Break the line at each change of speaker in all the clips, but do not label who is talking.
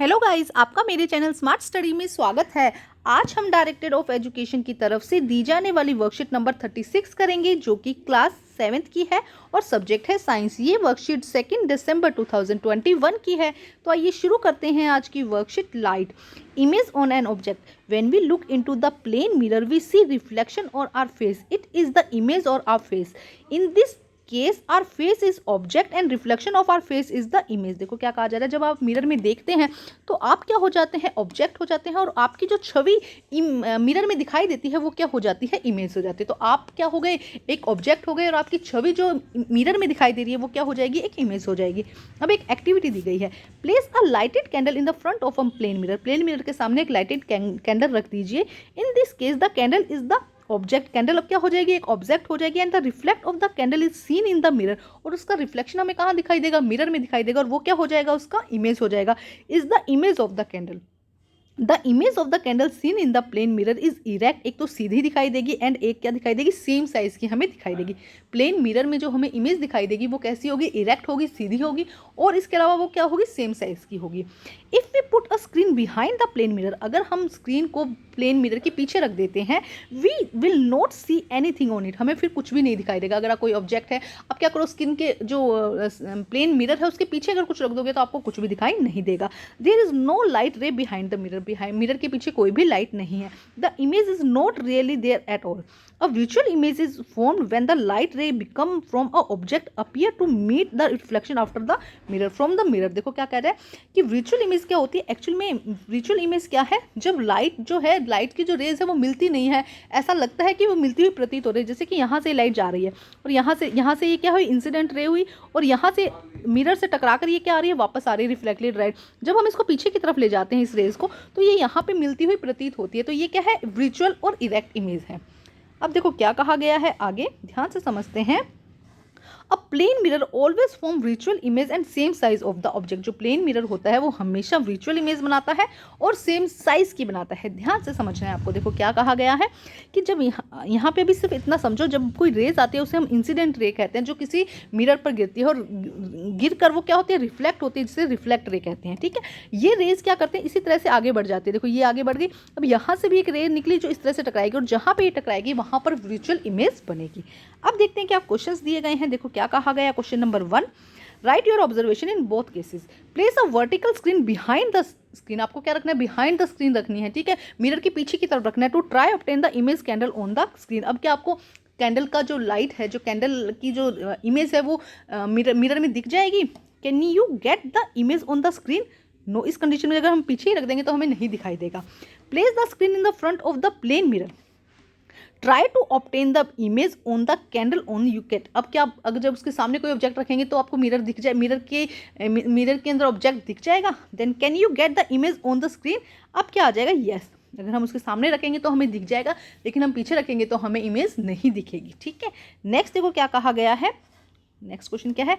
Hello guys, आपका मेरे channel smart study में स्वागत है। आज हम डायरेक्टर ऑफ एजुकेशन की तरफ से दी जाने वाली वर्कशीट नंबर 36 करेंगे, जो कि क्लास 7th की है और सब्जेक्ट है साइंस। ये वर्कशीट 2 दिसंबर 2021 की है। तो आइए शुरू करते हैं आज की worksheet. Light image on an object when we look into the plane mirror we see reflection और our face. It is the image और our face. In this case our face is object and reflection of our face is the image. देखो क्या कहा जा रहा है, जब आप मिरर में देखते हैं तो आप क्या हो जाते हैं, ऑब्जेक्ट हो जाते हैं, और आपकी जो छवि मिरर में दिखाई देती है वो क्या हो जाती है, इमेज हो जाती है। तो आप क्या हो गए, एक ऑब्जेक्ट हो गए, और आपकी छवि जो मिरर में दिखाई दे रही है वो क्या हो जाएगी, एक इमेज हो जाएगी। अब एक एक्टिविटी दी गई है, place a lighted candle in the front of a plane mirror. Plane mirror के सामने एक लाइटेड कैंडल रख दीजिए। In this case the candle is the object. Candle अब क्या हो जाएगी, एक ऑब्जेक्ट हो जाएगी। And the reflect of the candle is seen in the mirror. और उसका रिफ्लेक्शन हमें कहाँ दिखाई देगा, मिरर में दिखाई देगा, और वो क्या हो जाएगा, उसका इमेज हो जाएगा। Is the image of the candle. The image of the candle seen in the plane mirror is erect. एक तो सीधी दिखाई देगी एंड एक क्या दिखाई देगी, सेम साइज की हमें दिखाई देगी। प्लेन मिरर में जो हमें इमेज दिखाई देगी वो कैसी होगी, इरेक्ट होगी, सीधी होगी, और इसके अलावा वो क्या होगी, सेम साइज की होगी। If we put a screen behind the plane mirror, अगर हम स्क्रीन को प्लेन मिरर के पीछे रख देते हैं, we will not see anything on it. हमें फिर कुछ भी नहीं दिखाई देगा। अगर कोई ऑब्जेक्ट है, आप क्या करो, स्क्रीन के जो प्लेन मिरर है उसके पीछे अगर कुछ रख दोगे तो आपको कुछ भी दिखाई नहीं देगा। There is no light ray behind the mirror. Behind mirror के पीछे कोई भी लाइट नहीं है। The image is not really there at all. A virtual image is formed when the light ray become from a object appear to meet the reflection after the mirror from the mirror। देखो क्या कह रहा है कि virtual image क्या होती है, actual में virtual image क्या है, जब लाइट जो है, लाइट की जो रेज है वो मिलती नहीं है, ऐसा लगता है कि वो मिलती हुई प्रतीत हो रही है। जैसे कि यहाँ से लाइट जा रही है और यहाँ से ये क्या हुई, इंसिडेंट रे हुई, और यहाँ से मिरर से टकरा कर ये क्या आ रही है, वापस आ रही है, रिफ्लेक्टेड लाइट। जब हम इसको पीछे की तरफ ले जाते हैं इस रेज को, तो ये यहाँ पे मिलती हुई प्रतीत होती है। तो ये क्या है, virtual और इरेक्ट इमेज है। अब देखो क्या कहा गया है, आगे ध्यान से समझते हैं। A plane mirror always form visual image and same size of the object. जो प्लेन मिरर होता है वो हमेशा विजुअल इमेज बनाता है और सेम साइज की बनाता है। ध्यान से समझना है आपको। देखो क्या कहा गया है कि जब यहाँ पे भी सिर्फ इतना समझो, जब कोई रेज आती है उसे हम इंसिडेंट रे कहते हैं, जो किसी मिरर पर गिरती है और गिर कर वो क्या होती है, रिफ्लेक्ट होती है, जिसे रिफ्लेक्ट रे कहते हैं। ठीक है, ये रेज क्या करते हैं, इसी तरह से आगे बढ़ जाती है। देखो ये आगे बढ़ गई, अब यहाँ से भी एक रे निकली जो इस तरह से टकराएगी, और जहाँ पे ये टकराएगी वहाँ पर विजुअल इमेज बनेगी। अब देखते हैं कि आप क्वेश्चंस दिए गए हैं। देखो क्या कहा गया, question number 1, right your observation in both cases. Place a vertical screen behind the screen. आपको क्या रखना है, बिहाइंड द स्क्रीन रखनी है। ठीक है, मिरर के पीछे की तरफ रखना है। To try obtain the image candle on the screen. अब क्या आपको कैंडल का जो लाइट है, जो कैंडल की जो इमेज है वो मिरर में दिख जाएगी। Can you get the image on the screen. No, इस कंडीशन में अगर हम पीछे ही रख देंगे तो हमें नहीं दिखाई देगा। Place the screen in the front of the plane mirror. Try to obtain the image on the candle on you get. अब क्या, अगर जब उसके सामने कोई ऑब्जेक्ट रखेंगे तो आपको मिरर दिख जाए, मिरर के अंदर ऑब्जेक्ट दिख जाएगा। Then can you get the image on the screen. अब क्या आ जाएगा, यस। अगर हम उसके सामने रखेंगे तो हमें दिख जाएगा, लेकिन हम पीछे रखेंगे तो हमें इमेज नहीं दिखेगी। ठीक है, नेक्स्ट देखो क्या कहा गया है। नेक्स्ट क्वेश्चन क्या है,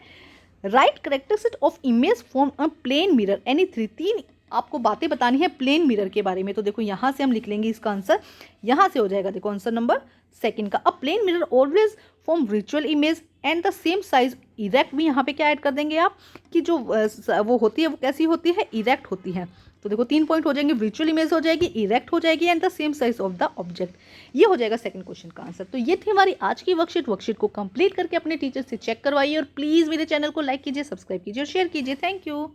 write characteristic of image form a plane mirror any 3। 3 आपको बातें बतानी है प्लेन मिरर के बारे में। तो देखो यहाँ से हम लिख लेंगे इसका आंसर, यहाँ से हो जाएगा। देखो आंसर नंबर 2 का, a plane mirror always form visual image and the same size erect. भी यहाँ पे क्या ऐड कर देंगे आप, कि जो वो होती है वो कैसी होती है, इरेक्ट होती है। तो देखो 3 पॉइंट हो जाएंगे, विजुअल इमेज हो जाएगी, इरेक्ट हो जाएगी, and the same size of the object. ये हो जाएगा सेकंड क्वेश्चन का आंसर। तो ये थी हमारी आज की वर्कशीट को कंप्लीट करके अपने टीचर से चेक करवाइए, और प्लीज़ मेरे चैनल को लाइक कीजिए, सब्सक्राइब कीजिए और शेयर कीजिए। Thank you.